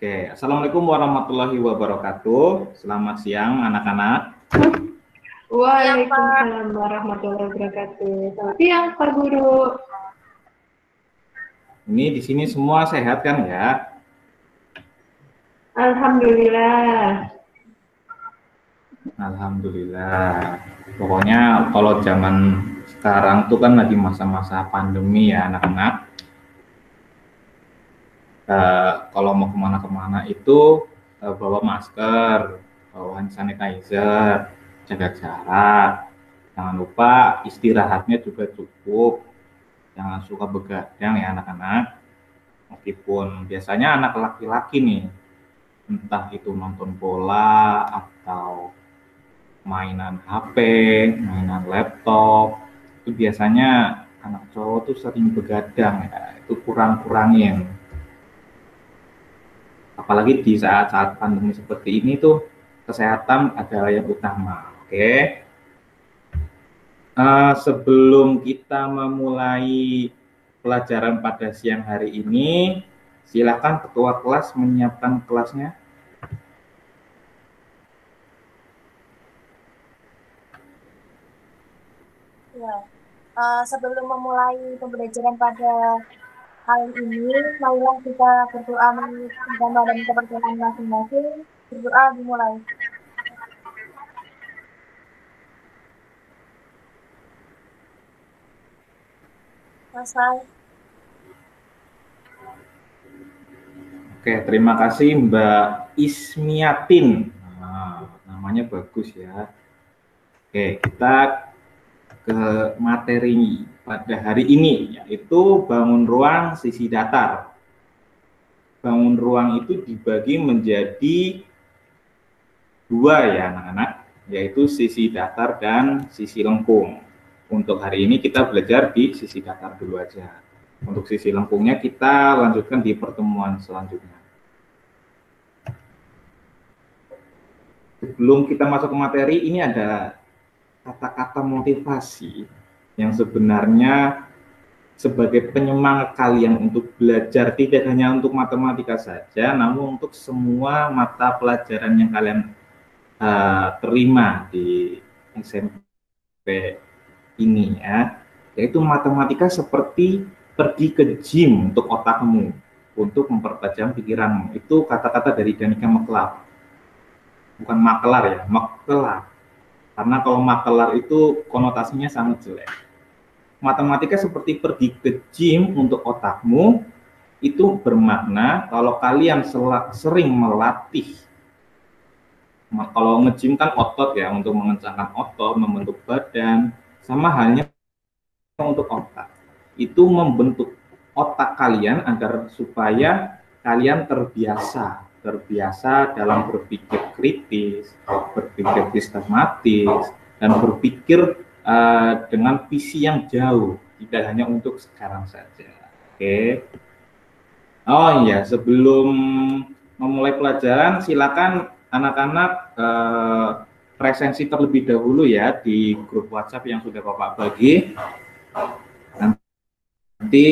Oke, Assalamualaikum warahmatullahi wabarakatuh. Selamat siang anak-anak. Waalaikumsalam warahmatullahi wabarakatuh. Selamat siang, Pak Guru. Ini di sini semua sehat kan ya? Alhamdulillah. Alhamdulillah. Pokoknya kalau zaman sekarang tuh kan lagi masa-masa pandemi ya anak-anak. Kalau mau kemana-kemana itu bawa masker, bawa hand sanitizer, jaga jarak. Jangan lupa istirahatnya juga cukup. Jangan suka begadang ya anak-anak. Meskipun biasanya anak laki-laki nih, entah itu nonton bola atau mainan HP, mainan laptop, itu biasanya anak cowok tuh sering begadang ya, itu kurang-kurangin. Apalagi di saat-saat pandemi seperti ini tuh kesehatan adalah yang utama. Oke. Sebelum kita memulai pelajaran pada siang hari ini, silakan ketua kelas menyiapkan kelasnya. Ya, sebelum memulai pembelajaran pada kali ini, marilah kita berdoa mengingatkan badan kepercayaan masing-masing. Berdoa dimulai. Selesai. Oke, terima kasih Mbak Ismiatin. Nah, namanya bagus ya. Oke, kita ke materi pada hari ini, yaitu bangun ruang sisi datar. Bangun ruang itu dibagi menjadi dua ya anak-anak, yaitu sisi datar dan sisi lengkung. Untuk hari ini kita belajar di sisi datar dulu aja. Untuk sisi lengkungnya kita lanjutkan di pertemuan selanjutnya. Sebelum kita masuk ke materi, ini ada kata-kata motivasi yang sebenarnya sebagai penyemangat kalian untuk belajar, tidak hanya untuk matematika saja, namun untuk semua mata pelajaran yang kalian terima di SMP ini ya, yaitu matematika seperti pergi ke gym untuk otakmu, untuk mempertajam pikiranmu. Itu kata-kata dari Danica McCullough. Bukan makelar ya, makelar. Karena kalau makelar itu konotasinya sangat jelek. Matematika seperti pergi ke gym untuk otakmu, itu bermakna kalau kalian sering melatih. Kalau nge-gym kan otot ya, untuk mengencangkan otot, membentuk badan, sama halnya untuk otak. Itu membentuk otak kalian agar supaya kalian terbiasa dalam berpikir kritis, berpikir sistematis, dan berpikir dengan visi yang jauh, tidak hanya untuk sekarang saja. Oke. Oh iya, sebelum memulai pelajaran, silakan anak-anak presensi terlebih dahulu ya di grup WhatsApp yang sudah Bapak bagi. Nanti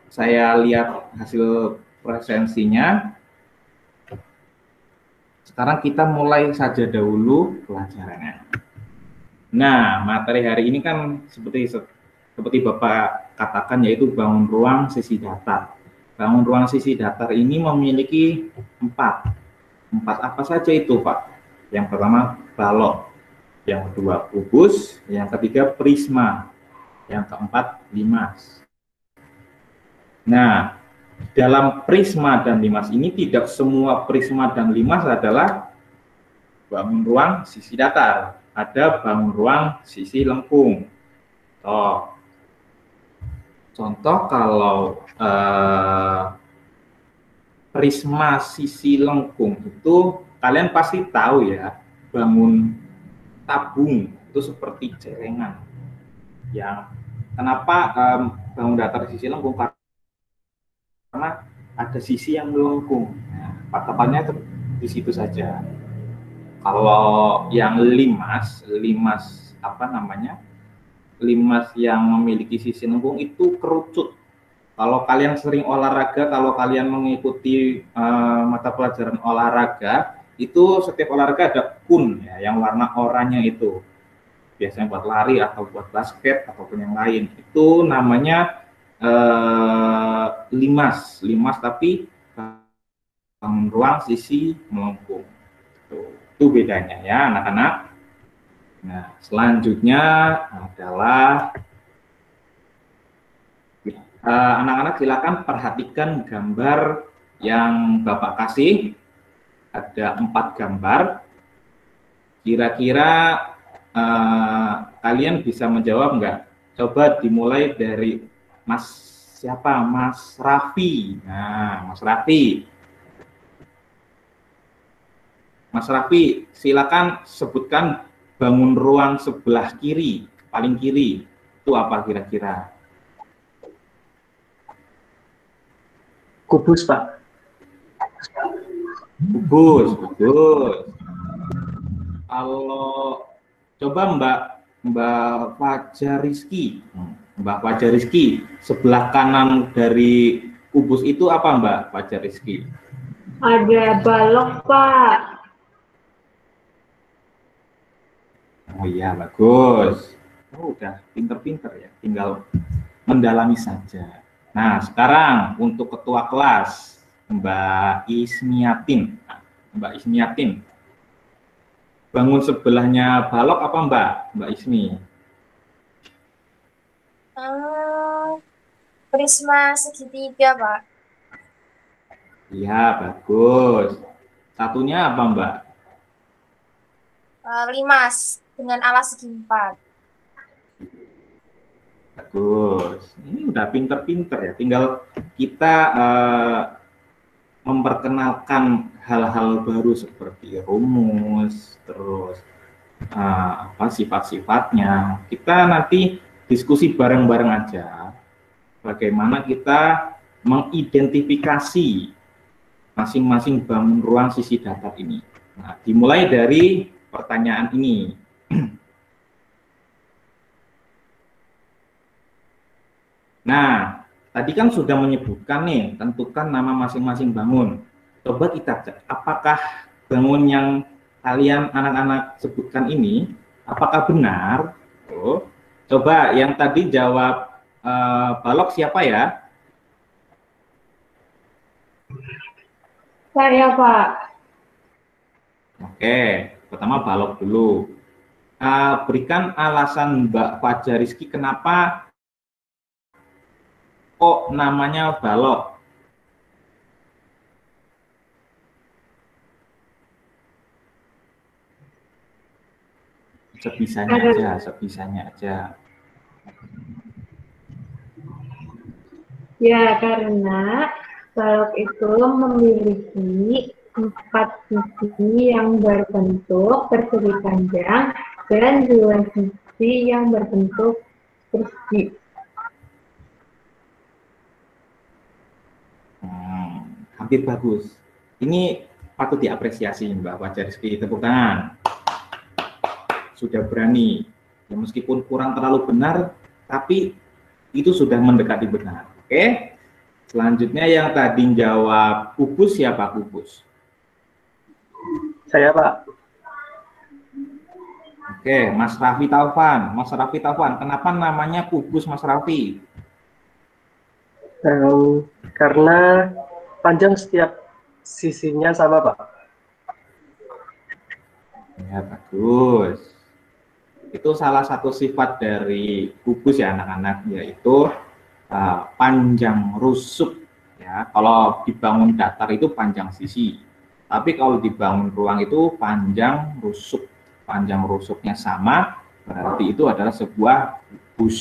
saya lihat hasil presensinya. Sekarang kita mulai saja dahulu pelajarannya. Nah, materi hari ini kan seperti Bapak katakan, yaitu bangun ruang sisi datar. Bangun ruang sisi datar ini memiliki empat apa saja itu, Pak? Yang pertama balok, yang kedua kubus, yang ketiga prisma, yang keempat limas. Nah, dalam prisma dan limas ini tidak semua prisma dan limas adalah bangun ruang sisi datar. Ada bangun ruang sisi lengkung. Contoh kalau prisma sisi lengkung itu kalian pasti tahu ya, bangun tabung itu seperti celengan. Yang kenapa bangun datar sisi lengkung? Karena ada sisi yang melengkung. Nah, patokannya di situ saja. Kalau yang limas apa namanya? Limas yang memiliki sisi lengkung itu kerucut. Kalau kalian sering olahraga, kalau kalian mengikuti mata pelajaran olahraga, itu setiap olahraga ada kun ya, yang warna oranye itu. Biasanya buat lari atau buat basket ataupun yang lain. Itu namanya limas, limas tapi bangun ruang sisi melengkung. Itu bedanya ya anak-anak. Nah, selanjutnya adalah anak-anak silakan perhatikan gambar yang Bapak kasih. Ada 4 gambar. Kira-kira kalian bisa menjawab nggak? Coba dimulai dari Mas siapa? Mas Raffi. Nah, Mas Raffi. Mas Raffi, silakan sebutkan bangun ruang sebelah kiri, paling kiri. Itu apa kira-kira? Kubus, Pak. Kubus, betul. Kalau coba Mbak Fajar Rizky, Mbak Fajar Rizky, sebelah kanan dari kubus itu apa Mbak Fajar Rizky? Ada balok, Pak. Oh iya, bagus. Oh, udah pinter-pinter ya, tinggal mendalami saja. Nah, sekarang untuk ketua kelas, Mbak Ismiatin. Mbak Ismiatin, bangun sebelahnya balok apa Mbak Ismi? Prisma segitiga, Pak. Iya, bagus. Satunya apa Mbak? Limas dengan alas segi 4. Bagus. Ini udah pinter-pinter ya. Tinggal kita memperkenalkan hal-hal baru seperti rumus, terus apa sifat-sifatnya. Kita nanti diskusi bareng-bareng aja. Bagaimana kita mengidentifikasi masing-masing bangun ruang sisi datar ini. Nah, dimulai dari pertanyaan ini. Nah, tadi kan sudah menyebutkan nih, tentukan nama masing-masing bangun. Coba kita cek, apakah bangun yang kalian anak-anak sebutkan ini, apakah benar? Oh, coba yang tadi jawab balok siapa ya? Saya, Pak. Oke, pertama balok dulu. Berikan alasan Mbak Fajar Rizky kenapa kok namanya balok? Sebisanya aja, sebisanya aja. Ya, karena balok itu memiliki 4 sisi yang berbentuk persegi panjang dan 2 sisi yang berbentuk persegi. Hampir bagus. Ini patut diapresiasi Mbak Fajar Rizky, tepuk tangan. Sudah berani, ya meskipun kurang terlalu benar, tapi itu sudah mendekati benar. Oke, selanjutnya yang tadi jawab kubus siapa kubus? Saya, Pak. Oke, Mas Raffi Taufan. Mas Raffi Taufan, kenapa namanya kubus Mas Raffi? Karena panjang setiap sisinya sama, Pak. Ya, bagus. Itu salah satu sifat dari kubus ya anak-anak, yaitu panjang rusuk. Ya, kalau dibangun datar itu panjang sisi, tapi kalau dibangun ruang itu panjang rusuk. Panjang rusuknya sama, berarti itu adalah sebuah kubus.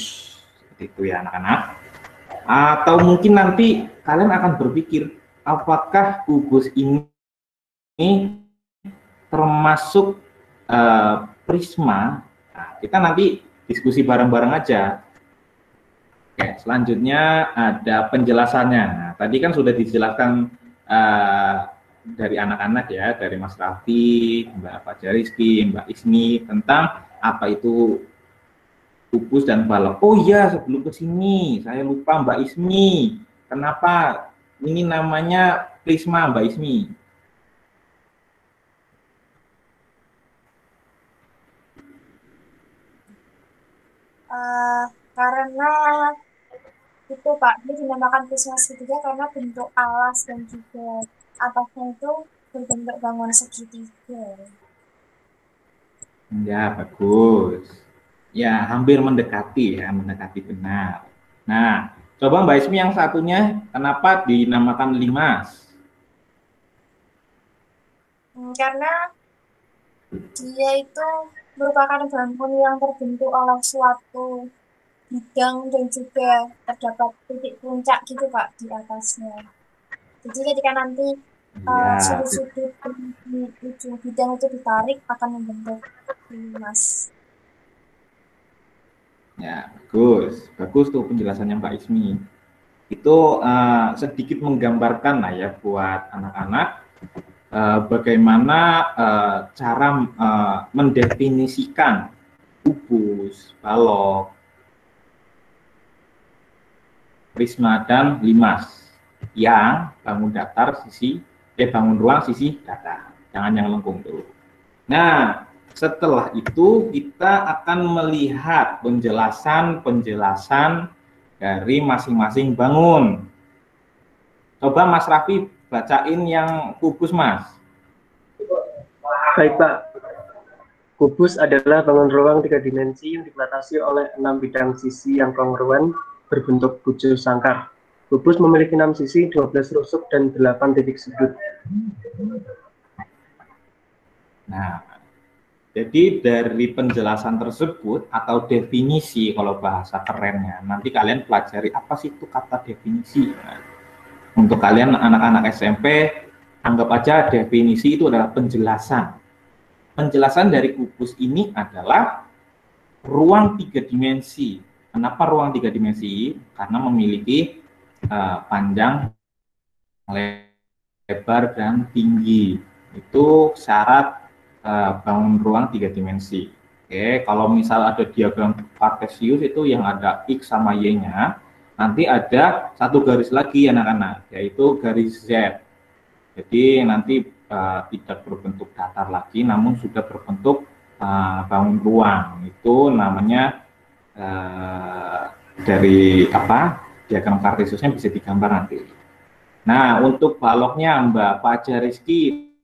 Seperti itu ya anak-anak. Atau mungkin nanti kalian akan berpikir, apakah kubus ini termasuk prisma? Nah, kita nanti diskusi bareng-bareng aja. Oke, selanjutnya ada penjelasannya. Nah, tadi kan sudah dijelaskan dari anak-anak ya, dari Mas Raffi, Mbak Fajar Rizky, Mbak Ismi, tentang apa itu kubus dan balok. Oh iya, sebelum ke sini saya lupa Mbak Ismi. Kenapa ini namanya prisma Mbak Ismi? Karena itu Pak, dia dinamakan prisma segitiga karena bentuk alas dan juga atasnya itu berbentuk bangunan segitiga. Ya, bagus. Ya, hampir mendekati ya, mendekati benar. Nah, coba Mbak Ismi yang satunya, kenapa dinamakan limas? Karena dia itu merupakan bangun yang terbentuk oleh suatu bidang dan juga terdapat titik puncak gitu Pak di atasnya. Jadi ketika nanti Ya, sudut-sudut di ujung bidang itu ditarik akan membentuk limas. ya, bagus. Bagus tuh penjelasannya Mbak Ismi. Itu sedikit menggambarkan lah ya buat anak-anak bagaimana cara mendefinisikan kubus, balok, prisma dan limas yang bangun datar bangun ruang sisi datar. Jangan yang lengkung dulu. Nah, setelah itu kita akan melihat penjelasan dari masing-masing bangun. Coba Mas Raffi bacain yang kubus, Mas. Baik, Pak. Kubus adalah bangun ruang 3 dimensi yang dibatasi oleh 6 bidang sisi yang kongruen berbentuk bujur sangkar. Kubus memiliki 6 sisi, 12 rusuk, dan 8 titik sudut. Nah, jadi dari penjelasan tersebut atau definisi kalau bahasa kerennya, nanti kalian pelajari apa sih itu kata definisi. Nah, untuk kalian anak-anak SMP, anggap aja definisi itu adalah penjelasan. Penjelasan dari kubus ini adalah ruang 3 dimensi. Kenapa ruang 3 dimensi? Karena memiliki panjang, lebar, dan tinggi. Itu syarat bangun ruang 3 dimensi. Oke, kalau misal ada diagram Cartesius itu yang ada X sama Y-nya, nanti ada satu garis lagi anak-anak, yaitu garis Z. Jadi nanti tidak berbentuk datar lagi, namun sudah berbentuk bangun ruang. Itu namanya dari diagram Cartesiusnya bisa digambar nanti. Nah, untuk baloknya Mbak Fajar Rizky,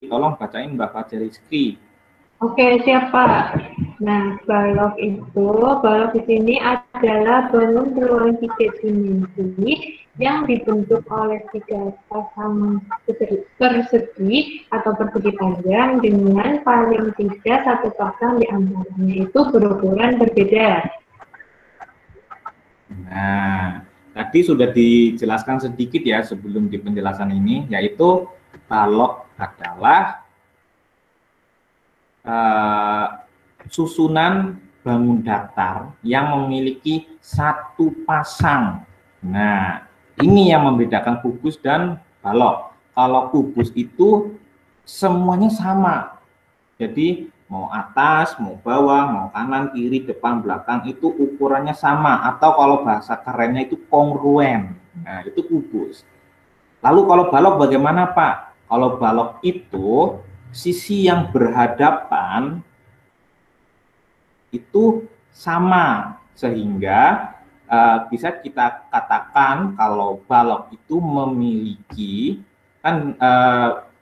tolong bacain Mbak Fajar Rizky. Oke, siap Pak. Nah, balok di sini adalah bangun ruang 3 dimensi yang dibentuk oleh 3 pasang persegi atau persegi panjang dengan paling tidak 1 pasang di antaranya itu berukuran berbeda. Nah, tadi sudah dijelaskan sedikit ya sebelum di penjelasan ini, yaitu balok adalah susunan bangun datar yang memiliki 1 pasang. Nah, ini yang membedakan kubus dan balok. Kalau kubus itu semuanya sama. Jadi mau atas, mau bawah, mau kanan, kiri, depan, belakang itu ukurannya sama. Atau kalau bahasa kerennya itu kongruen. Nah, itu kubus. Lalu kalau balok bagaimana Pak? Kalau balok itu sisi yang berhadapan itu sama, sehingga bisa kita katakan kalau balok itu memiliki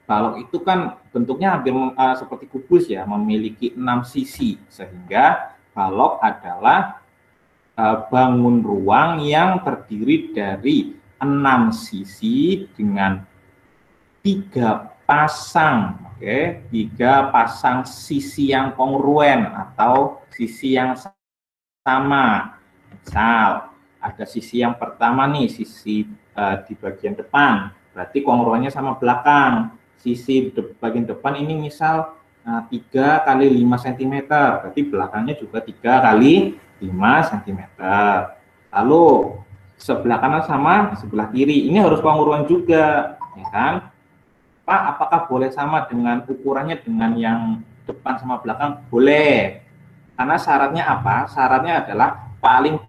balok itu kan bentuknya hampir seperti kubus ya, memiliki 6 sisi, sehingga balok adalah bangun ruang yang terdiri dari 6 sisi dengan 3 pasang, oke, 3 pasang sisi yang kongruen atau sisi yang sama. Misal ada sisi yang pertama nih, sisi di bagian depan, berarti kongruennya sama belakang. Sisi bagian depan ini misal 3 kali 5 cm, berarti belakangnya juga 3 kali 5 cm. Lalu sebelah kanan sama sebelah kiri, ini harus kongruen juga, ya kan? Pak, apakah boleh sama dengan ukurannya dengan yang depan sama belakang? Boleh. Karena syaratnya apa? Syaratnya adalah paling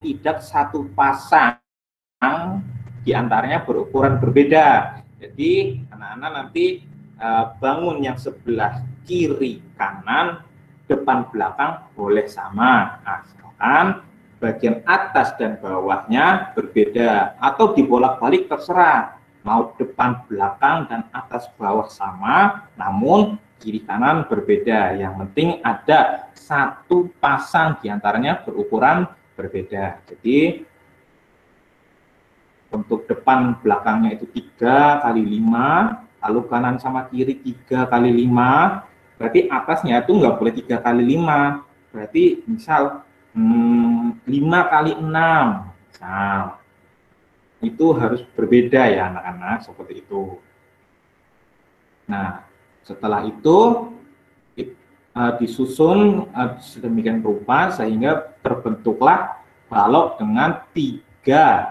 tidak satu pasang di antaranya berukuran berbeda. Jadi anak-anak nanti bangun yang sebelah kiri kanan, depan belakang boleh sama. Asalkan bagian atas dan bawahnya berbeda atau dibolak-balik terserah. Mau depan belakang dan atas bawah sama, namun kiri kanan berbeda. Yang penting ada satu pasang diantaranya berukuran berbeda. Jadi untuk depan belakangnya itu 3 kali 5, lalu kanan sama kiri 3 kali 5, berarti atasnya itu nggak boleh 3 kali 5, berarti misal 5 kali 6, misal itu harus berbeda ya anak-anak, seperti itu. Nah, setelah itu disusun sedemikian rupa sehingga terbentuklah balok dengan 3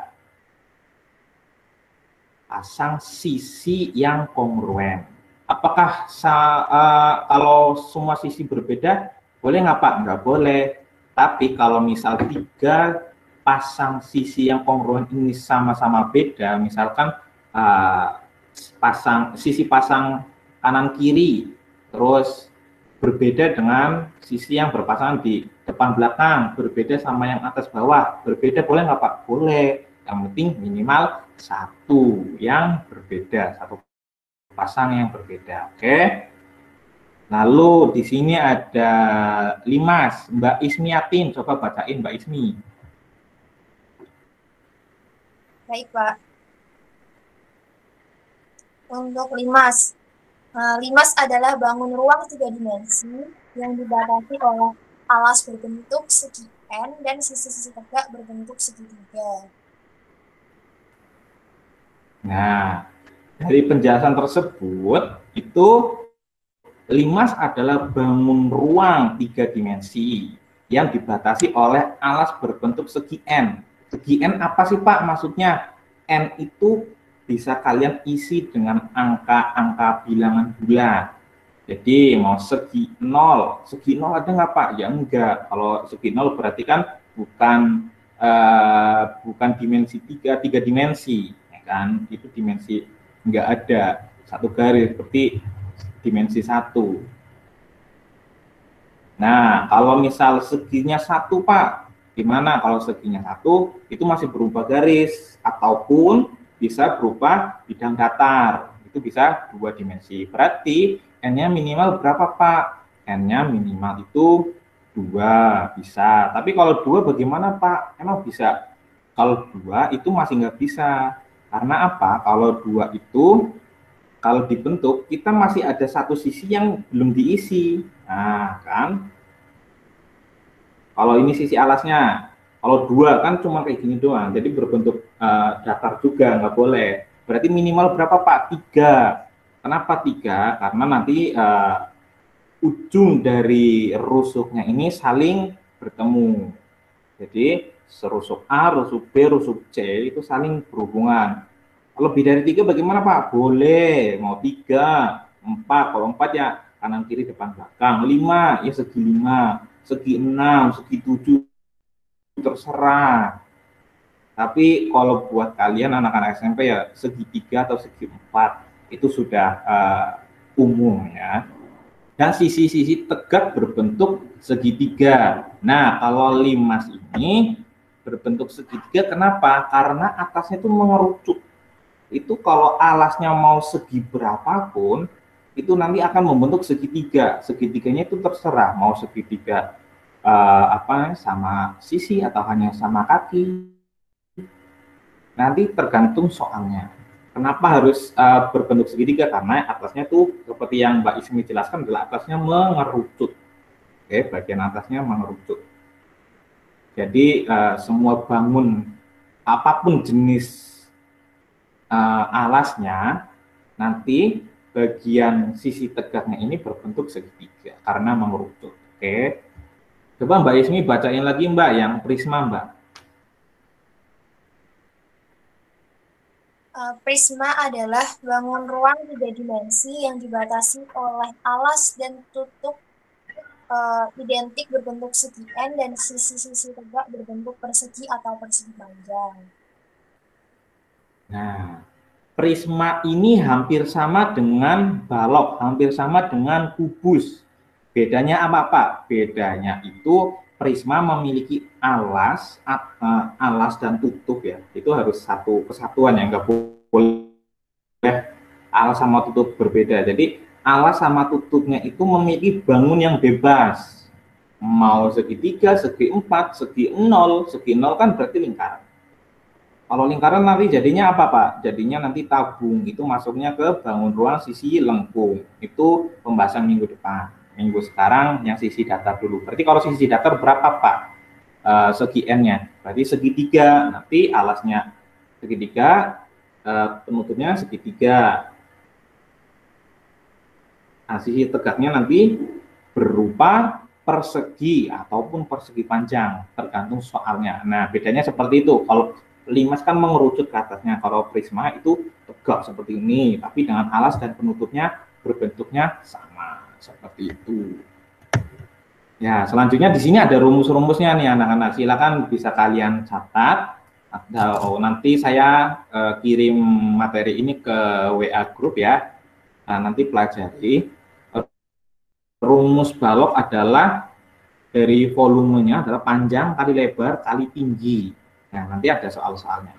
pasang sisi yang kongruen. Apakah kalau semua sisi berbeda, boleh nggak Pak? Nggak boleh. Tapi kalau misal 3 pasang sisi yang kongruen ini sama-sama beda, misalkan sisi pasang kanan kiri, terus berbeda dengan sisi yang berpasangan di depan belakang, berbeda sama yang atas bawah, berbeda boleh nggak Pak? Boleh. Yang penting minimal satu yang berbeda, satu pasang yang berbeda. Oke. Lalu di sini ada Limas, Mbak Ismiatin, coba bacain Mbak Ismi. Baik, Pak. Untuk limas. Limas adalah bangun ruang 3 dimensi yang dibatasi oleh alas berbentuk segi N dan sisi-sisi tegak berbentuk segitiga. Nah, dari penjelasan tersebut, itu limas adalah bangun ruang 3 dimensi yang dibatasi oleh alas berbentuk segi N. Segi N apa sih Pak maksudnya? N itu bisa kalian isi dengan angka-angka bilangan bulat. Jadi mau segi 0 ada nggak Pak? Ya enggak. Kalau segi 0 berarti kan bukan dimensi 3 dimensi. Kan itu dimensi nggak ada satu garis seperti dimensi 1. Nah kalau misal seginya 1 Pak, gimana kalau seginya 1 itu masih berupa garis ataupun bisa berupa bidang datar, itu bisa 2 dimensi. Berarti N-nya minimal berapa Pak? N-nya minimal itu 2 bisa. Tapi kalau 2 bagaimana Pak? Emang bisa? Kalau 2 itu masih nggak bisa. Karena apa? Kalau 2 itu, kalau dibentuk, kita masih ada satu sisi yang belum diisi. Nah, kan? Kalau ini sisi alasnya. Kalau 2 kan cuma kayak gini doang. Jadi berbentuk datar juga, nggak boleh. Berarti minimal berapa, Pak? 3. Kenapa 3? Karena nanti ujung dari rusuknya ini saling bertemu. Jadi serusuk A, rusuk B, rusuk C itu saling berhubungan. Lebih dari 3 bagaimana Pak? Boleh, mau 3, 4, kalau 4 ya kanan kiri depan belakang, 5 ya segi 5, segi 6, segi 7 terserah. Tapi kalau buat kalian anak-anak SMP ya segi 3 atau segi 4 itu sudah umum ya. Dan sisi-sisi tegak berbentuk segitiga. Nah, kalau limas ini berbentuk segitiga kenapa? Karena atasnya itu mengerucut. Itu kalau alasnya mau segi berapapun, itu nanti akan membentuk segitiga. Segitiganya itu terserah mau segitiga sama sisi atau hanya sama kaki. Nanti tergantung soalnya. Kenapa harus berbentuk segitiga? Karena atasnya tuh seperti yang Mbak Ismi jelaskan adalah atasnya mengerucut. Oke, bagian atasnya mengerucut. Jadi semua bangun apapun jenis alasnya, nanti bagian sisi tegaknya ini berbentuk segitiga karena mengerucut. Oke. Coba Mbak Ismi bacain lagi Mbak yang prisma Mbak. Prisma adalah bangun ruang 3 dimensi yang dibatasi oleh alas dan tutup identik berbentuk segi N dan sisi-sisi tegak berbentuk persegi atau persegi panjang. Nah, prisma ini hampir sama dengan balok, hampir sama dengan kubus. Bedanya apa, Pak? Bedanya itu prisma memiliki alas, alas dan tutup ya. Itu harus satu kesatuan ya, nggak boleh alas sama tutup berbeda. Jadi alas sama tutupnya itu memiliki bangun yang bebas. Mau segitiga, segi 4, segi 0, segi 0 kan berarti lingkaran. Kalau lingkaran nanti jadinya apa, Pak? Jadinya nanti tabung, itu masuknya ke bangun ruang sisi lengkung. Itu pembahasan minggu depan. Minggu sekarang yang sisi datar dulu. Berarti kalau sisi datar berapa, Pak? Segi N-nya. Berarti segitiga, nanti alasnya segitiga, penutupnya segitiga. Nah, sisi tegaknya nanti berupa persegi ataupun persegi panjang, tergantung soalnya. Nah, bedanya seperti itu. Kalau limas kan mengerucut ke atasnya, kalau prisma itu tegak seperti ini, tapi dengan alas dan penutupnya berbentuknya sama, seperti itu. Ya, selanjutnya di sini ada rumus-rumusnya nih anak-anak, silakan bisa kalian catat. Nanti saya kirim materi ini ke WA grup ya. Nah, nanti pelajari. Rumus balok adalah dari volumenya adalah panjang kali lebar kali tinggi. Nah, nanti ada soal-soalnya.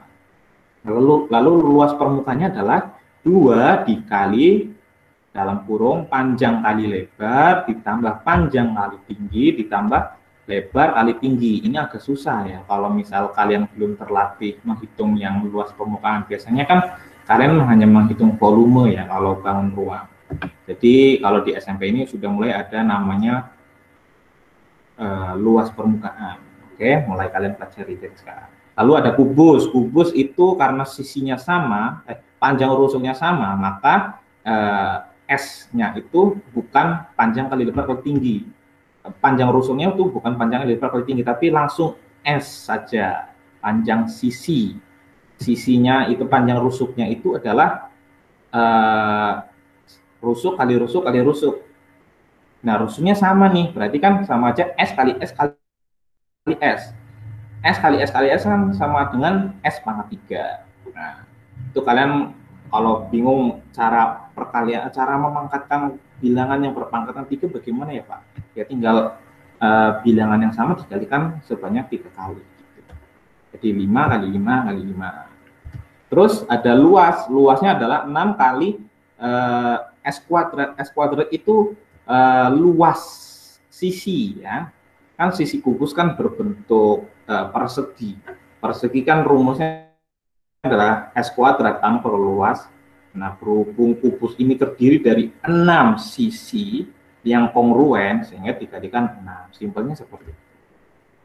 Lalu luas permukaannya adalah 2 dikali dalam kurung panjang kali lebar ditambah panjang kali tinggi ditambah lebar kali tinggi. Ini agak susah ya kalau misal kalian belum terlatih menghitung yang luas permukaan. Biasanya kan kalian hanya menghitung volume ya kalau bangun ruang. Jadi kalau di SMP ini sudah mulai ada namanya luas permukaan. Oke, mulai kalian pelajari dari sekarang. Lalu ada kubus. Kubus itu karena sisinya sama, panjang rusuknya sama, maka S-nya itu bukan panjang kali lebar kali tinggi. Panjang rusuknya itu bukan panjang kali lebar kali tinggi, tapi langsung S saja. Panjang sisi. Sisinya itu panjang rusuknya itu adalah rusuk kali rusuk kali rusuk. Nah, rusuknya sama nih, berarti kan sama aja S kali S kali S. S kali S kali S kan sama dengan S pangkat 3. Nah, itu kalian kalau bingung cara perkalian, cara memangkatkan bilangan yang berpangkatan 3 bagaimana ya, Pak? Ya tinggal bilangan yang sama dikalikan sebanyak 3 kali. Jadi 5 kali 5 kali 5. Terus ada luas. Luasnya adalah 6 kali S kuadrat. S kuadrat itu luas sisi ya. Kan sisi kubus kan berbentuk persegi. Persegi kan rumusnya adalah S kuadrat tambah luas. Nah, berhubung kubus ini terdiri dari 6 sisi yang kongruen sehingga dikalikan 6. Simpelnya seperti itu.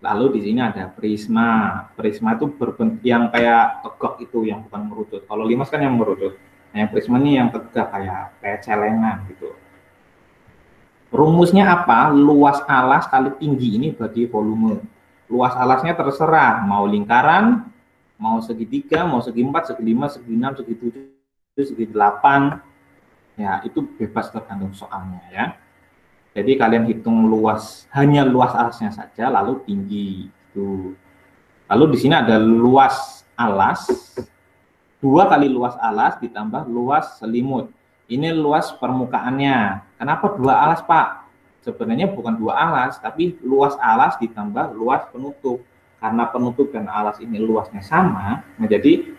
Lalu di sini ada prisma. Prisma itu berbentuk yang kayak tegak itu yang bukan merucut. Kalau limas kan yang merucut. Nah, yang prisma ini yang tegak kayak celengan gitu. Rumusnya apa? Luas alas kali tinggi ini bagi volume. Luas alasnya terserah, mau lingkaran, mau segitiga, mau segi 4, segi 5, segi 6, segi 7, segi 8. Ya, itu bebas tergantung soalnya ya. Jadi kalian hitung luas, hanya luas alasnya saja, lalu tinggi. Itu. Lalu di sini ada luas alas, 2 kali luas alas ditambah luas selimut. Ini luas permukaannya. Kenapa 2 alas, Pak? Sebenarnya bukan 2 alas, tapi luas alas ditambah luas penutup. Karena penutup dan alas ini luasnya sama, menjadi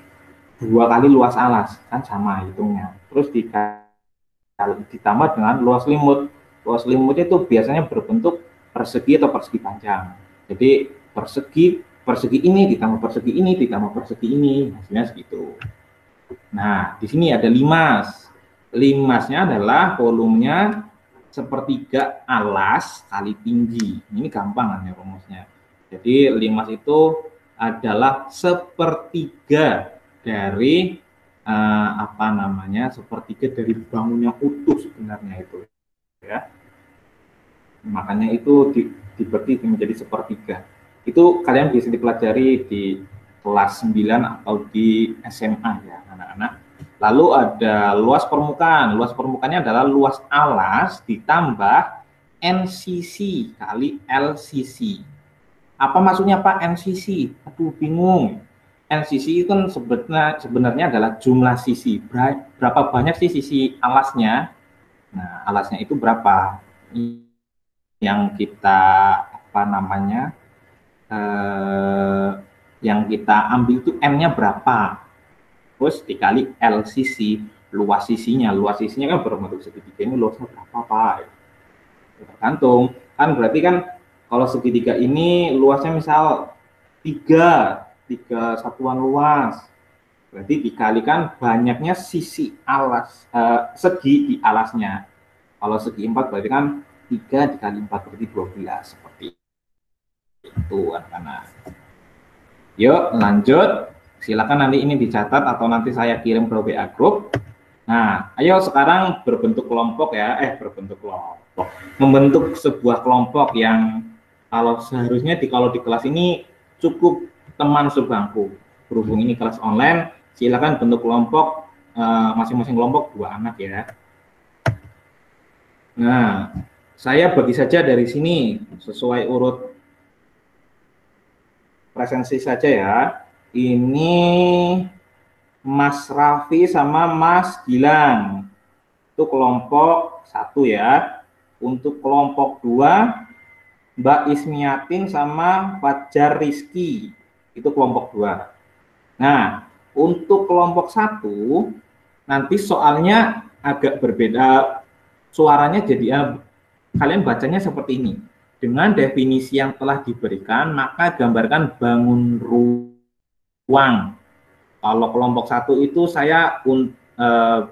2 kali luas alas. Kan sama hitungnya. Terus ditambah dengan luas selimut. Luas selimutnya itu biasanya berbentuk persegi atau persegi panjang. Jadi persegi ini ditambah persegi ini ditambah persegi ini, hasilnya segitu. Nah, di sini ada limas. Limasnya adalah volumenya sepertiga alas kali tinggi. Ini gampang ya rumusnya. Jadi limas itu adalah sepertiga dari sepertiga dari bangun yang utuh sebenarnya itu. Ya, makanya itu dibagi menjadi sepertiga. Itu kalian bisa dipelajari di kelas 9 atau di SMA ya anak-anak. Lalu ada luas permukaan. Luas permukaannya adalah luas alas ditambah NCC kali LCC. Apa maksudnya Pak NCC? Aduh, bingung. NCC itu kan sebenarnya adalah jumlah sisi. Berapa banyak sih sisi alasnya? Nah, alasnya itu berapa? Yang kita apa namanya? Yang kita ambil itu N-nya berapa? Terus dikali LCC, luas sisinya. Luas sisinya kan berbentuk segitiga, ini luasnya berapa Pak? Tergantung. Kan berarti kan kalau segitiga ini luasnya misal 3 satuan luas. Berarti dikalikan banyaknya sisi alas, segi di alasnya. Kalau segi 4 berarti kan 3 dikali 4 berarti 12. Seperti itu anak-anak. Yuk lanjut. Silakan nanti ini dicatat atau nanti saya kirim ke WA Group. Nah, ayo sekarang berbentuk kelompok ya. Berbentuk kelompok. Membentuk sebuah kelompok yang kalau seharusnya kalau di kelas ini cukup teman sebangku. Berhubung ini kelas online, silakan bentuk kelompok, masing-masing kelompok 2 anak ya. Nah, saya bagi saja dari sini sesuai urut presensi saja ya. Ini Mas Raffi sama Mas Gilang. Itu kelompok 1 ya. Untuk kelompok 2, Mbak Ismiatin sama Fajar Rizky. Itu kelompok 2. Nah, untuk kelompok 1, nanti soalnya agak berbeda. Suaranya jadi kalian bacanya seperti ini. Dengan definisi yang telah diberikan, maka gambarkan bangun ruang. Kalau kelompok 1 itu saya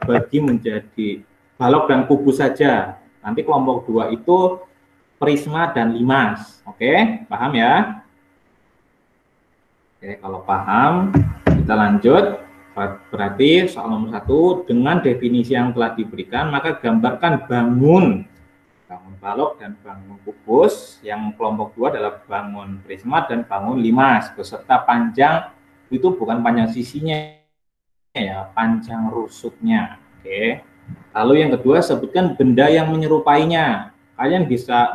bagi menjadi balok dan kubus saja. Nanti kelompok 2 itu prisma dan limas. Oke, paham ya? Oke, kalau paham, kita lanjut. Berarti soal nomor 1, dengan definisi yang telah diberikan, maka gambarkan bangun balok dan bangun kubus. Yang kelompok 2 adalah bangun prisma dan bangun limas beserta panjang, itu bukan panjang sisinya ya, panjang rusuknya. Oke. Lalu yang kedua, sebutkan benda yang menyerupainya. Kalian bisa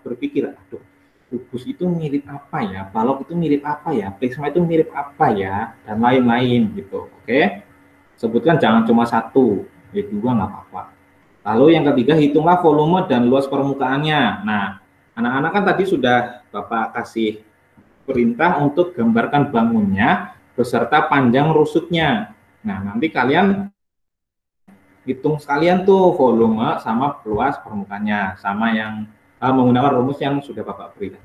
berpikir, aduh, kubus itu mirip apa ya, balok itu mirip apa ya, prisma itu mirip apa ya, dan lain-lain gitu. Oke. Sebutkan, jangan cuma 1, 2 nggak apa-apa. Lalu yang ketiga, hitunglah volume dan luas permukaannya. Nah, anak-anak kan tadi sudah Bapak kasih perintah untuk gambarkan bangunnya beserta panjang rusuknya. Nah, nanti kalian hitung sekalian tuh volume sama luas permukaannya, sama yang menggunakan rumus yang sudah Bapak beri.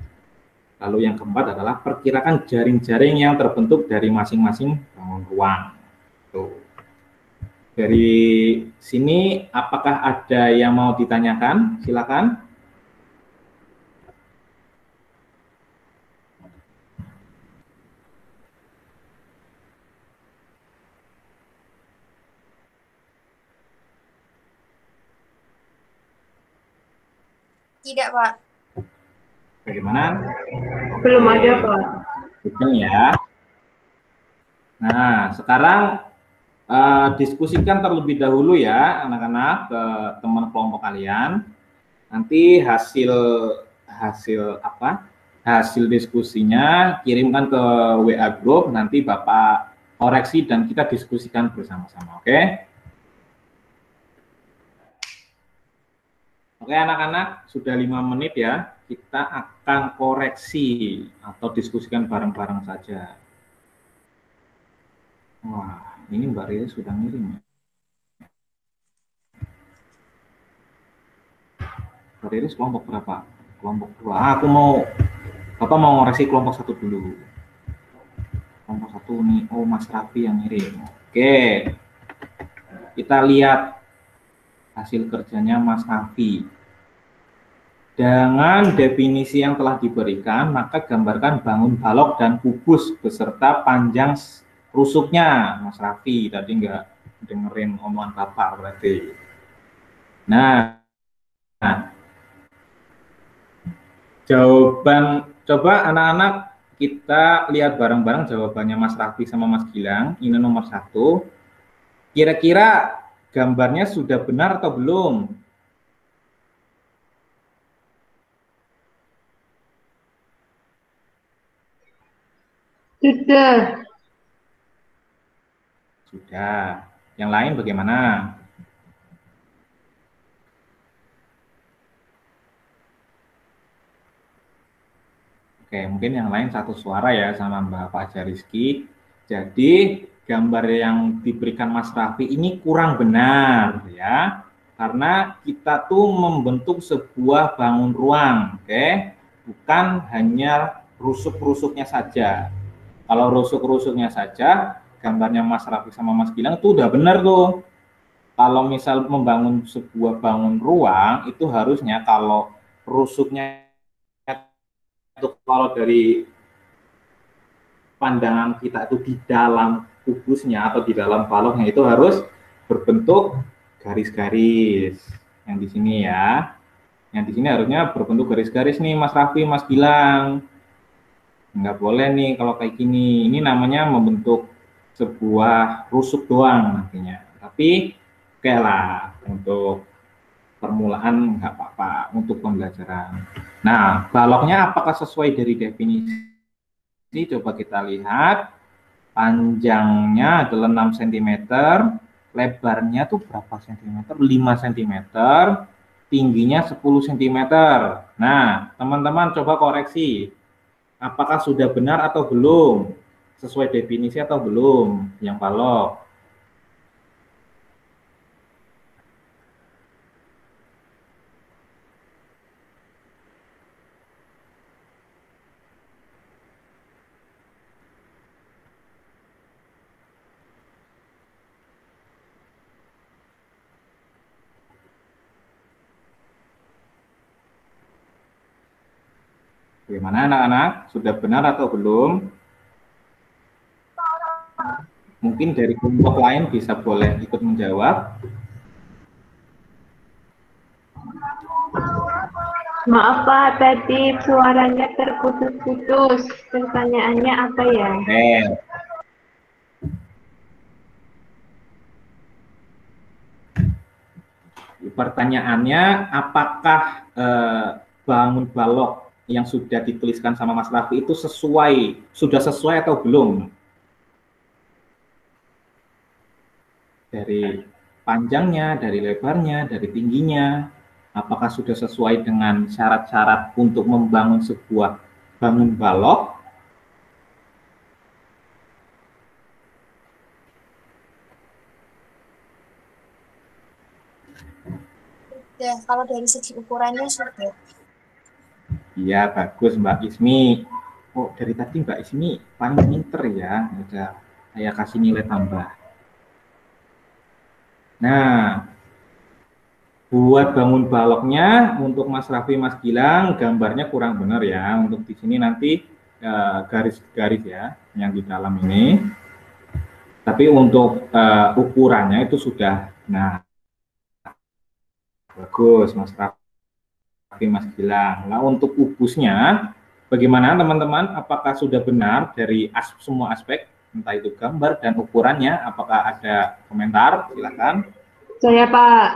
Lalu yang keempat adalah perkirakan jaring-jaring yang terbentuk dari masing-masing bangun ruang. Tuh. Dari sini, apakah ada yang mau ditanyakan? Silakan. Tidak, Pak. Bagaimana? Belum ada, Pak. Betul ya. Nah, sekarang diskusikan terlebih dahulu ya anak-anak ke teman kelompok kalian. Nanti hasil diskusinya kirimkan ke WA Group, nanti Bapak koreksi dan kita diskusikan bersama-sama. Oke? Oke anak-anak, sudah 5 menit ya, kita akan koreksi atau diskusikan bareng-bareng saja. Wah, ini Mbak Riri sudah ngirim. Mbak Riri kelompok berapa? Kelompok 2. Bapak mau ngoreksi kelompok 1 dulu. Kelompok 1 nih, oh Mas Raffi yang ngirim. Oke, kita lihat hasil kerjanya Mas Raffi. Dengan definisi yang telah diberikan, maka gambarkan bangun balok dan kubus beserta panjang rusuknya. Mas Raffi tadi nggak dengerin omongan Bapak berarti. Nah, jawaban, coba anak-anak kita lihat bareng-bareng jawabannya Mas Raffi sama Mas Gilang. Ini nomor 1. Kira-kira gambarnya sudah benar atau belum? Sudah. Sudah. Yang lain bagaimana? Oke, mungkin yang lain satu suara ya sama Mbak Fajar Rizky. Jadi gambar yang diberikan Mas Raffi ini kurang benar ya. Karena kita tuh membentuk sebuah bangun ruang, oke? Bukan hanya rusuk-rusuknya saja. Kalau rusuk-rusuknya saja, gambarnya Mas Raffi sama Mas Gilang itu udah benar tuh. Kalau misal membangun sebuah bangun ruang, itu harusnya kalau rusuknya itu kalau dari pandangan kita itu di dalam kubusnya atau di dalam baloknya itu harus berbentuk garis-garis. Yang di sini ya. Yang di sini harusnya berbentuk garis-garis nih Mas Raffi, Mas Gilang. Nggak boleh nih kalau kayak gini. Ini namanya membentuk sebuah rusuk doang nantinya. Tapi oke lah untuk permulaan nggak apa-apa untuk pembelajaran. Nah, baloknya apakah sesuai dari definisi? Coba kita lihat. Panjangnya adalah 6 cm, lebarnya tuh berapa cm? 5 cm, tingginya 10 cm. Nah, teman-teman coba koreksi. Apakah sudah benar atau belum? Sesuai definisi atau belum? Yang balok. Bagaimana anak-anak? Sudah benar atau belum? Mungkin dari kelompok lain bisa boleh ikut menjawab. Maaf Pak, tadi suaranya terputus-putus. Pertanyaannya apa ya? Pertanyaannya, apakah bangun balok yang sudah dituliskan sama Mas Raffi itu sudah sesuai atau belum? Dari panjangnya, dari lebarnya, dari tingginya, apakah sudah sesuai dengan syarat-syarat untuk membangun sebuah bangun balok? Ya, kalau dari segi ukurannya sudah. Iya, bagus Mbak Ismi. Oh, dari tadi Mbak Ismi paling pinter ya. Udah saya kasih nilai tambah. Nah, buat bangun baloknya untuk Mas Raffi, Mas Gilang, gambarnya kurang benar ya. Untuk di sini nanti garis-garis ya, yang di dalam ini. Tapi untuk ukurannya itu sudah, nah bagus Mas Raffi, Mas Gilang. Nah untuk kubusnya, bagaimana teman-teman? Apakah sudah benar dari semua aspek, entah itu gambar dan ukurannya? Apakah ada komentar? Silakan. Saya Pak.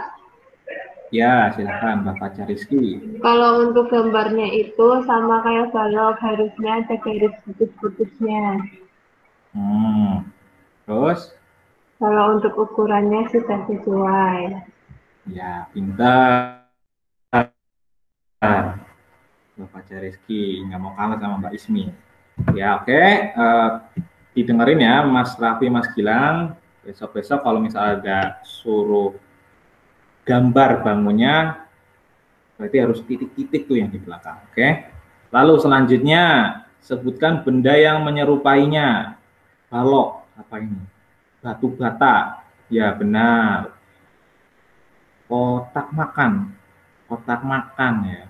Ya, silakan Bapak Rizky. Kalau untuk gambarnya itu sama kayak balok, harusnya ada garis putus-putusnya. Terus? Kalau untuk ukurannya sudah sesuai. Ya, pintar. Bapak Rizky, nggak mau kalah sama Mbak Ismi. Ya, oke. Didengerin ya, Mas Raffi, Mas Gilang. Besok-besok kalau misalnya ada suruh gambar bangunnya, berarti harus titik-titik tuh yang di belakang. Oke. Lalu selanjutnya, sebutkan benda yang menyerupainya. Balok, apa ini? Batu bata. Ya, benar. Kotak makan. Kotak makan ya.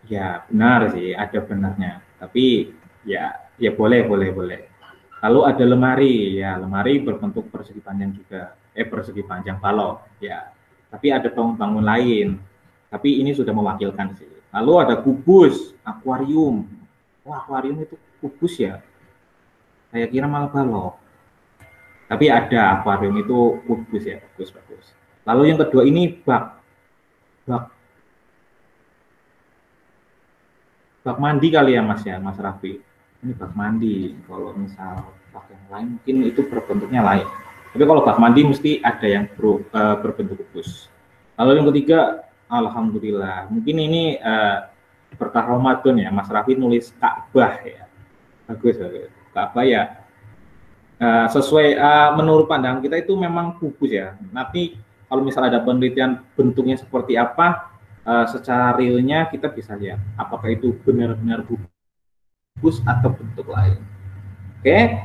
Ya, benar sih, ada benarnya. Tapi ya boleh. Lalu ada lemari, ya lemari berbentuk persegi panjang juga, persegi panjang balok, ya. Tapi ada bangun-bangun lain. Tapi ini sudah mewakilkan sih. Lalu ada kubus, akuarium. Wah, akuarium itu kubus ya. Saya kira malah balok. Tapi ada akuarium itu kubus ya, bagus. Lalu yang kedua ini bak. bak mandi kali ya Mas ya, Mas Raffi. Ini bak mandi. Kalau misal bak yang lain mungkin itu berbentuknya lain. Tapi kalau bak mandi mesti ada yang berbentuk kubus. Lalu yang ketiga, alhamdulillah. Mungkin ini berkah Ramadan ya, Mas Raffi nulis Ka'bah ya. Bagus, bagus. Ka'bah ya. Sesuai menurut pandangan kita itu memang kubus ya. Nanti kalau misalnya ada penelitian bentuknya seperti apa, secara realnya kita bisa lihat apakah itu benar-benar kubus atau bentuk lain. Oke.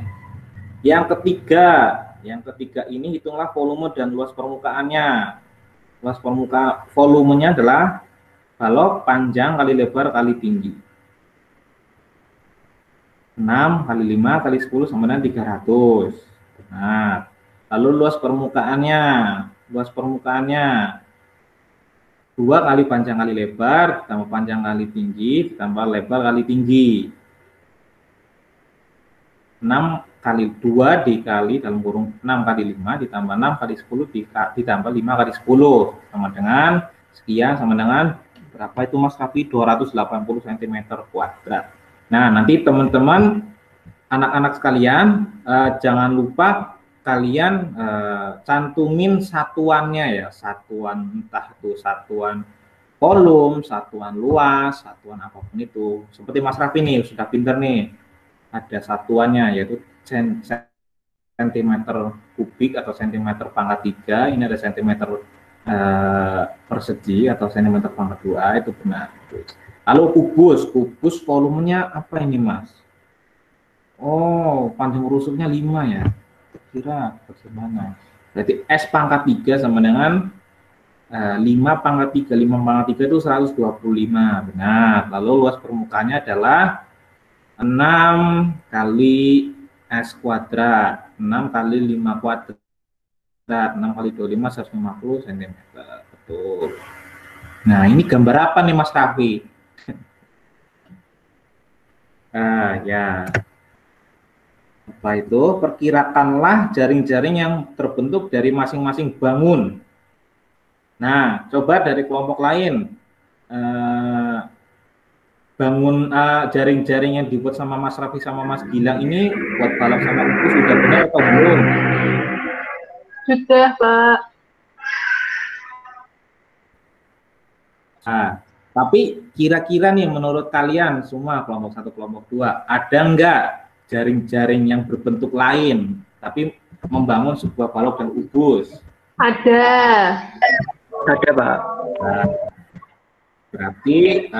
Yang ketiga ini hitunglah volume dan luas permukaannya. Luas permukaan volumenya adalah balok panjang kali lebar kali tinggi. 6 kali 5 kali 10 sama dengan 300. Benar. Lalu luas permukaannya 2 kali panjang kali lebar ditambah panjang kali tinggi ditambah lebar kali tinggi. 6 kali 2 dikali dalam kurung 6 kali 5 ditambah 6 kali 10 ditambah 5 kali 10 sama dengan sekian, sama dengan berapa itu Mas Raffi? 280 cm kuadrat. Nah, nanti teman-teman anak-anak sekalian jangan lupa kalian cantumin satuannya ya, satuan entah itu satuan volume, satuan luas, satuan apapun itu. Seperti Mas Raffi nih sudah pinter nih, ada satuannya yaitu sentimeter kubik atau sentimeter pangkat 3, ini ada sentimeter persegi atau sentimeter pangkat 2, itu benar. Lalu kubus volumenya apa ini Mas? Oh, panjang rusuknya 5 ya. Kira bagaimana? Berarti S pangkat 3 sama dengan 5 pangkat 3. 5 pangkat 3 itu 125. Benar. Lalu luas permukaannya adalah 6 kali S kuadrat. 6 kali 5 kuadrat. 6 kali 25, 150 cm. Betul. Nah, ini gambar apa nih Mas Raffi? Ya. Apa itu? Perkirakanlah jaring-jaring yang terbentuk dari masing-masing bangun. Nah, coba dari kelompok lain. Bangun jaring-jaring yang dibuat sama Mas Raffi sama Mas Gilang ini buat balap sama kubus sudah benar atau belum? Sudah, Pak. Tapi kira-kira nih menurut kalian semua kelompok 1, kelompok 2, ada enggak jaring-jaring yang berbentuk lain tapi membangun sebuah balok dan kubus? Ada. Ada, Pak. Nah, berarti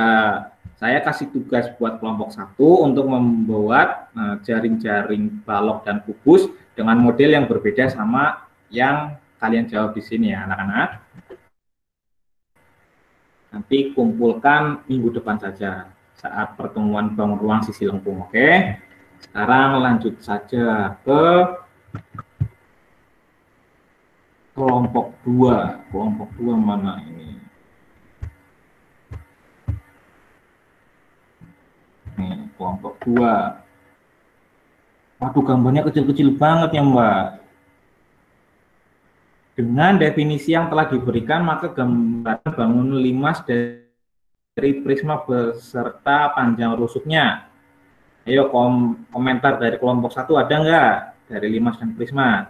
saya kasih tugas buat kelompok 1 untuk membuat jaring-jaring balok dan kubus dengan model yang berbeda sama yang kalian jawab di sini ya anak-anak. Nanti kumpulkan minggu depan saja saat pertemuan bangun ruang sisi lengkung. Oke. Sekarang lanjut saja ke kelompok 2. Kelompok 2 mana ini? Nih, kelompok 2. Waduh, gambarnya kecil-kecil banget ya, Mbak. Dengan definisi yang telah diberikan, maka gambaran bangun limas dari prisma beserta panjang rusuknya. Ayo komentar dari kelompok 1 ada nggak dari limas dan prisma?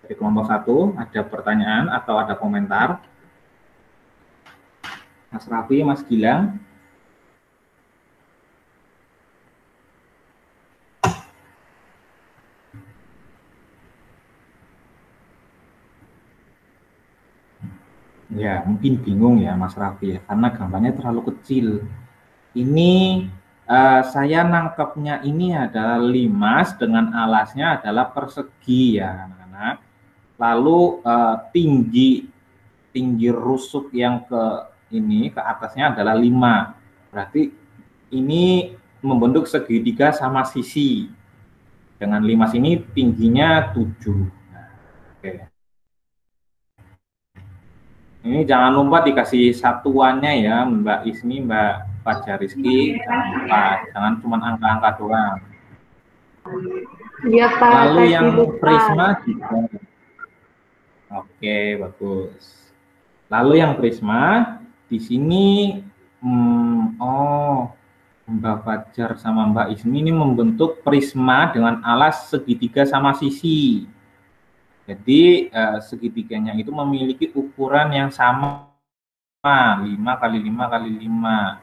Dari kelompok 1 ada pertanyaan atau ada komentar? Mas Raffi, Mas Gilang? Ya, mungkin bingung ya Mas Raffi ya, karena gambarnya terlalu kecil. Ini saya nangkepnya ini adalah limas dengan alasnya adalah persegi ya anak-anak. Lalu tinggi rusuk yang ke atasnya adalah 5. Berarti ini membentuk segitiga sama sisi. Dengan limas ini tingginya 7. Oke. Ini jangan lupa dikasih satuannya ya Mbak Ismi, Mbak Fajariski, jangan lupa, jangan cuma angka-angka doang. Iya Pak. Lalu yang prisma juga. Oke, bagus. Lalu yang prisma di sini, Mbak Fajar sama Mbak Ismi ini membentuk prisma dengan alas segitiga sama sisi. Jadi segitiganya itu memiliki ukuran yang sama, 5 kali 5 kali 5.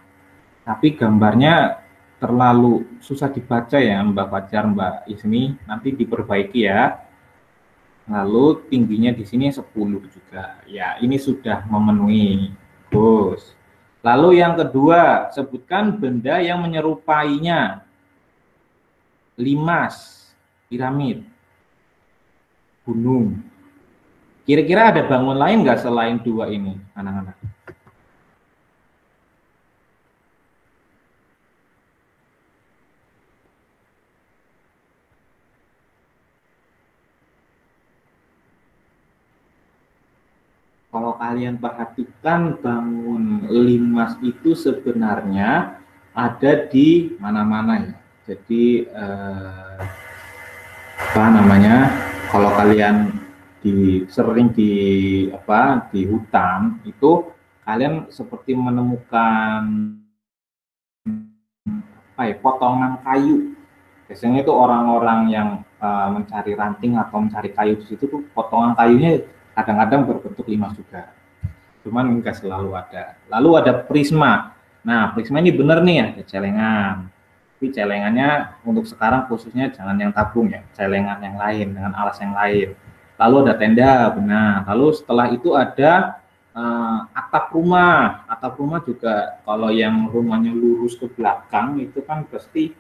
Tapi gambarnya terlalu susah dibaca ya Mbak Fajar, Mbak Ismi. Nanti diperbaiki ya. Lalu tingginya di sini 10 juga. Ya, ini sudah memenuhi. Bagus. Lalu yang kedua, sebutkan benda yang menyerupainya. Limas, piramid, gunung. Kira-kira ada bangun lain nggak selain dua ini, anak-anak? Kalau kalian perhatikan, bangun limas itu sebenarnya ada di mana-mana ya. Jadi apa namanya? Kalau kalian sering di hutan itu kalian seperti menemukan potongan kayu. Biasanya itu orang-orang yang mencari ranting atau mencari kayu di situ tuh potongan kayunya kadang-kadang berbentuk limas juga. Cuman enggak selalu ada. Lalu ada prisma. Nah, prisma ini benar nih ada celengan. Tapi celengannya untuk sekarang khususnya jangan yang tabung ya, celengan yang lain dengan alas yang lain. Lalu ada tenda, benar. Lalu setelah itu ada atap rumah. Atap rumah juga kalau yang rumahnya lurus ke belakang itu kan pasti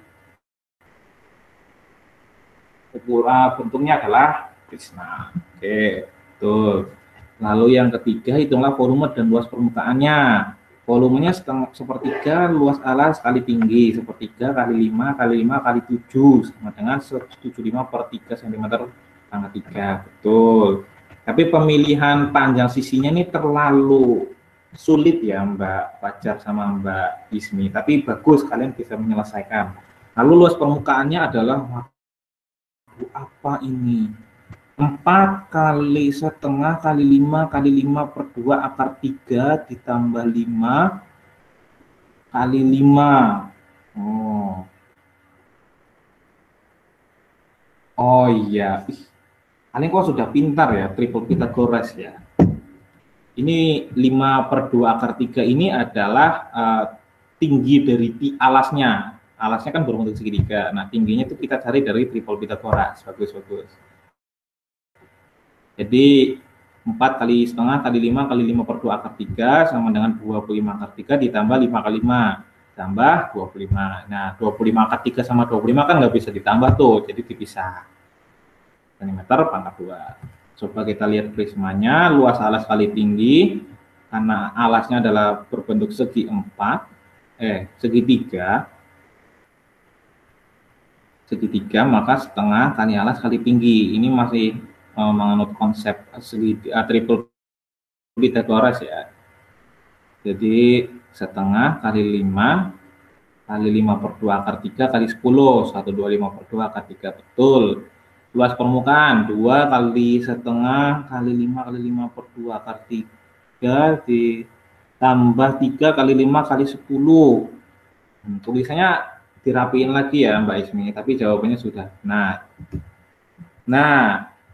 bentuknya adalah prisma. Oke, betul. Lalu yang ketiga, hitunglah volume dan luas permukaannya. Volumenya sepertiga luas alas kali tinggi, sepertiga kali 5 kali 5 kali 7 sama dengan 175 per 3 cm pangkat 3. Betul. Tapi pemilihan panjang sisinya ini terlalu sulit ya Mbak Fajar sama Mbak Ismi. Tapi bagus, kalian bisa menyelesaikan. Lalu luas permukaannya adalah apa ini? 4 kali setengah kali 5 kali 5 per 2 akar 3 ditambah 5 kali 5. Oh iya. Kalian kok sudah pintar ya, triple Pythagoras ya. Ini 5 per 2 akar 3 ini adalah tinggi dari alasnya. Alasnya kan berbentuk segitiga. Nah, tingginya itu kita cari dari triple Pythagoras. Bagus, bagus. Jadi 4 kali setengah kali 5 kali 5 per 2 akar 3 sama dengan 25 akar 3 ditambah 5 kali 5 tambah 25. Nah, 25 akar 3 sama 25 kan nggak bisa ditambah tuh, jadi dipisah. Cm pangkat 2. Coba kita lihat prismanya, luas alas kali tinggi, karena alasnya adalah berbentuk segitiga, maka setengah kali alas kali tinggi. Ini masih menganut konsep triple Pythagoras ya. Jadi setengah kali 5 kali 5 per 2 akar 3 kali 10, 125 per 2 akar 3, betul. Luas permukaan 2 kali setengah kali 5 kali 5 per 2 akar 3 ditambah 3 kali 5 kali 10. Tulisannya dirapiin lagi ya Mbak Ismi, tapi jawabannya sudah. Nah,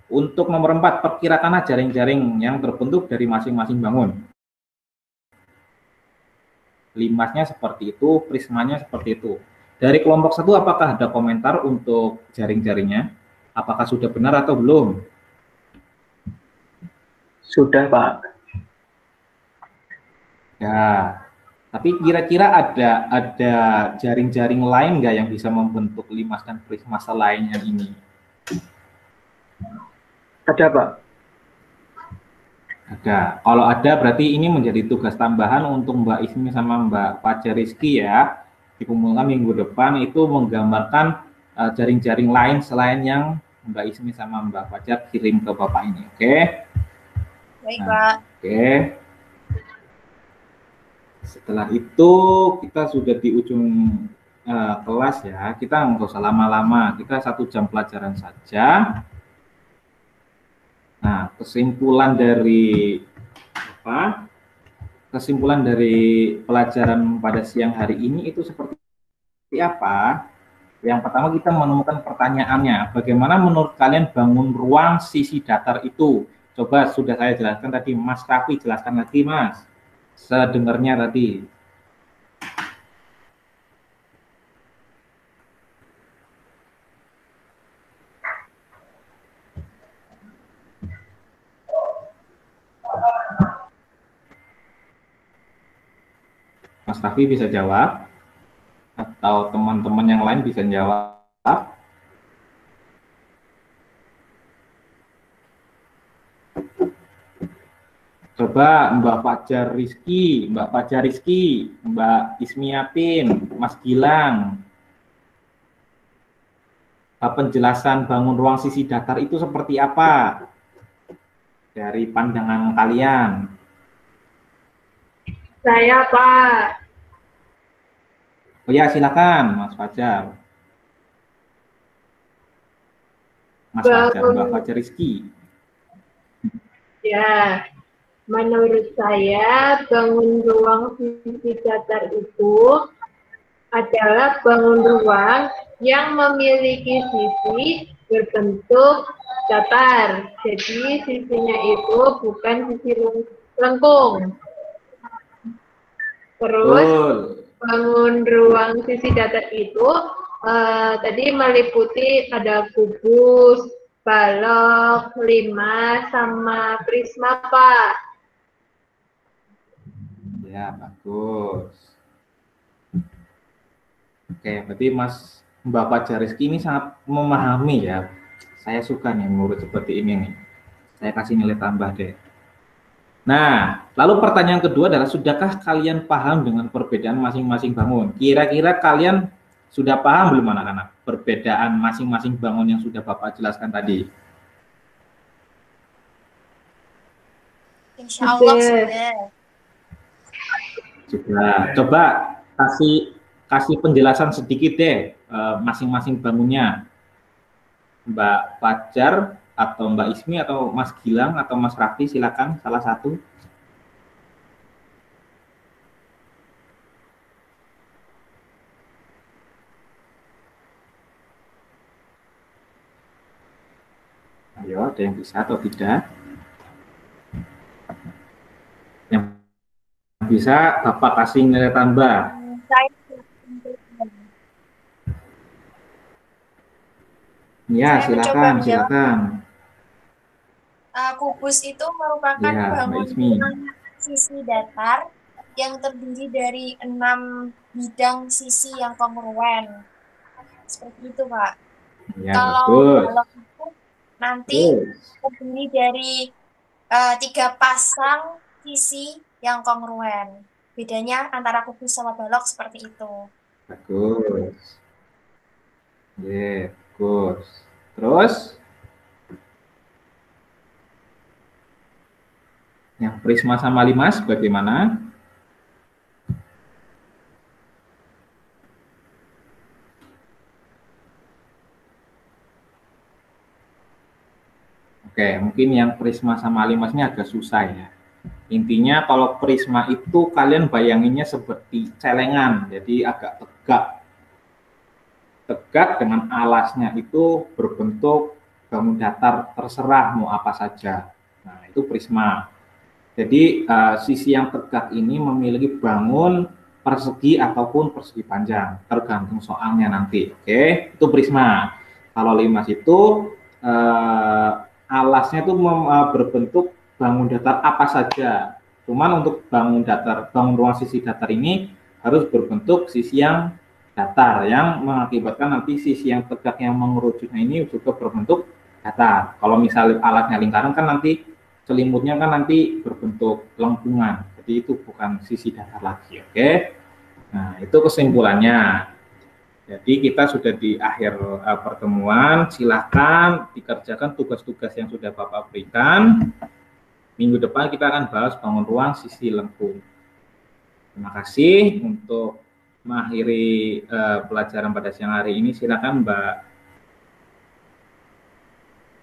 untuk nomor 4, perkirakanlah jaring-jaring yang terbentuk dari masing-masing bangun. Limasnya seperti itu, prismanya seperti itu. Dari kelompok 1, apakah ada komentar untuk jaring-jaringnya? Apakah sudah benar atau belum? Sudah, Pak. Ya, tapi kira-kira ada jaring-jaring lain nggak yang bisa membentuk limas dan prisma selain yang ini? Ada, Pak. Ada. Kalau ada berarti ini menjadi tugas tambahan untuk Mbak Ismi sama Mbak Fajar Rizky ya. Dikumpulkan minggu depan itu menggambarkan jaring-jaring lain selain yang Mbak Ismi sama Mbak Fajar kirim ke Bapak ini. Oke? Baik, Pak. Oke. Setelah itu kita sudah di ujung kelas ya. Kita nggak usah lama-lama. Kita 1 jam pelajaran saja. Nah, kesimpulan dari apa? Kesimpulan dari pelajaran pada siang hari ini itu seperti apa? Yang pertama kita menemukan pertanyaannya, bagaimana menurut kalian bangun ruang sisi datar itu? Coba sudah saya jelaskan tadi, Mas Raffi jelaskan lagi Mas, sedengarnya tadi. Mas Raffi bisa jawab, atau teman-teman yang lain bisa jawab. Coba Mbak Fajar Rizky, Mbak Ismiatin, Mas Gilang. Penjelasan bangun ruang sisi datar itu seperti apa dari pandangan kalian? Saya, Pak. Oh ya, silakan Mas Fajar. Mas Fajar, Mbak Fajar Rizky. Ya, menurut saya bangun ruang sisi datar itu adalah bangun ruang yang memiliki sisi berbentuk datar. Jadi sisinya itu bukan sisi lengkung. Terus bangun ruang sisi datar itu tadi meliputi ada kubus, balok, limas, sama prisma, Pak. Ya, bagus. Oke, berarti Mbak Fajar Rizky ini sangat memahami ya. Saya suka nih murid seperti ini nih. Saya kasih nilai tambah deh. Nah, lalu pertanyaan kedua adalah, sudahkah kalian paham dengan perbedaan masing-masing bangun? Kira-kira kalian sudah paham belum anak-anak perbedaan masing-masing bangun yang sudah Bapak jelaskan tadi? Insya Allah sudah. Sudah. Coba kasih penjelasan sedikit deh masing-masing bangunnya. Mbak Fajar atau Mbak Ismi atau Mas Gilang atau Mas Raffi, silakan salah satu. Ayo, ada yang bisa atau tidak? Yang bisa Bapak kasih nilai tambah. Ya, silakan. Kubus itu merupakan Ya, bangunan sisi datar yang terdiri dari 6 bidang sisi yang kongruen. Seperti itu, Pak. Ya, kalau balok itu nanti terdiri dari 3 pasang sisi yang kongruen. Bedanya antara kubus sama balok seperti itu. Bagus. Ya, bagus. Terus yang prisma sama limas bagaimana? Oke, mungkin yang prisma sama limasnya agak susah ya. Intinya kalau prisma itu kalian bayanginnya seperti celengan, jadi agak tegak dengan alasnya itu berbentuk bangun datar, terserah mau apa saja. Nah, itu prisma. Jadi sisi yang tegak ini memiliki bangun persegi ataupun persegi panjang, tergantung soalnya nanti. Oke, itu prisma. Kalau limas itu alasnya itu berbentuk bangun datar apa saja. Cuman untuk bangun ruang sisi datar ini harus berbentuk sisi yang datar, yang mengakibatkan nanti sisi yang tegak yang mengerucutnya ini juga berbentuk datar. Kalau misalnya alatnya lingkaran kan nanti selimutnya kan nanti berbentuk lengkungan, jadi itu bukan sisi datar lagi. Oke, nah itu kesimpulannya. Jadi kita sudah di akhir pertemuan, silakan dikerjakan tugas-tugas yang sudah Bapak berikan. Minggu depan kita akan bahas bangun ruang sisi lengkung. Terima kasih. Untuk mengakhiri pelajaran pada siang hari ini, silakan Mbak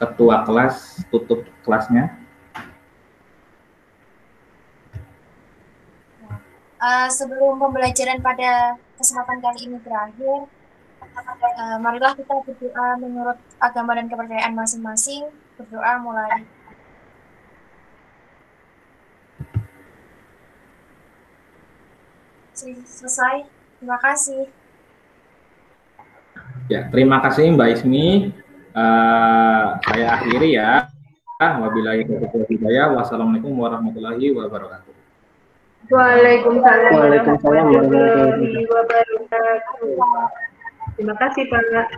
ketua kelas tutup kelasnya. Sebelum pembelajaran pada kesempatan kali ini berakhir, marilah kita berdoa menurut agama dan kepercayaan masing-masing. Berdoa mulai. Selesai. Terima kasih. Ya, terima kasih Mbak Ismi. Saya akhiri ya. Wabillahi taufiq wal hidayah. Wassalamualaikum warahmatullahi wabarakatuh. Waalaikumsalam Waalaikumsalam warahmatullahi wabarakatuh. Terima kasih Pak.